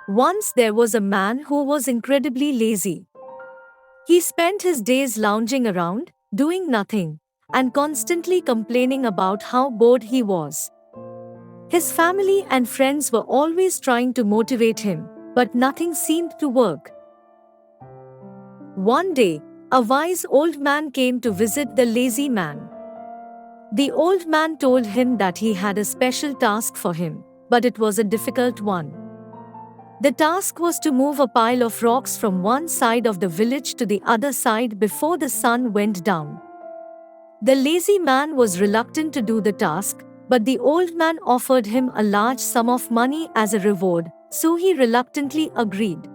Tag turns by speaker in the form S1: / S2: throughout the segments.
S1: Once there was a man who was incredibly lazy. He spent his days lounging around, doing nothing, and constantly complaining about how bored he was. His family and friends were always trying to motivate him, but nothing seemed to work. One day, a wise old man came to visit the lazy man. The old man told him that he had a special task for him, but it was a difficult one. The task was to move a pile of rocks from one side of the village to the other side before the sun went down. The lazy man was reluctant to do the task, but the old man offered him a large sum of money as a reward, so he reluctantly agreed.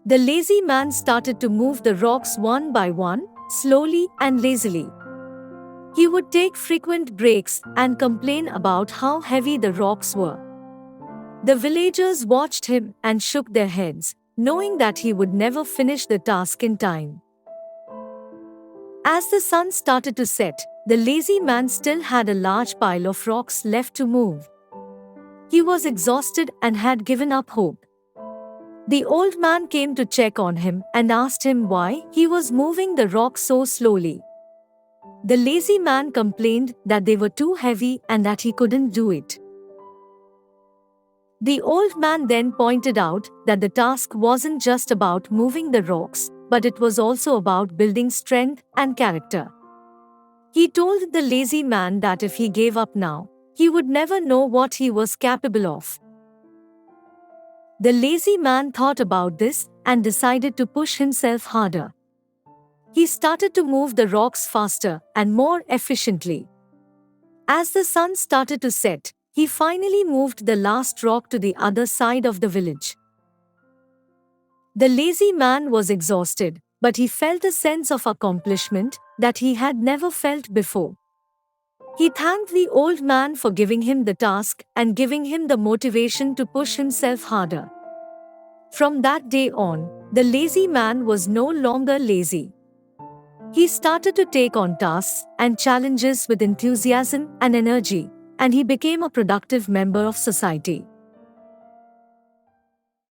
S1: The lazy man started to move the rocks one by one, slowly and lazily. He would take frequent breaks and complain about how heavy the rocks were. The villagers watched him and shook their heads, knowing that he would never finish the task in time. As the sun started to set, the lazy man still had a large pile of rocks left to move. He was exhausted and had given up hope. The old man came to check on him and asked him why he was moving the rocks so slowly. The lazy man complained that they were too heavy and that he couldn't do it. The old man then pointed out that the task wasn't just about moving the rocks, but it was also about building strength and character. He told the lazy man that if he gave up now, he would never know what he was capable of. The lazy man thought about this and decided to push himself harder. He started to move the rocks faster and more efficiently. As the sun started to set, he finally moved the last rock to the other side of the village. The lazy man was exhausted, but he felt a sense of accomplishment that he had never felt before. He thanked the old man for giving him the task and giving him the motivation to push himself harder. From that day on, the lazy man was no longer lazy. He started to take on tasks and challenges with enthusiasm and energy, and he became a productive member of society.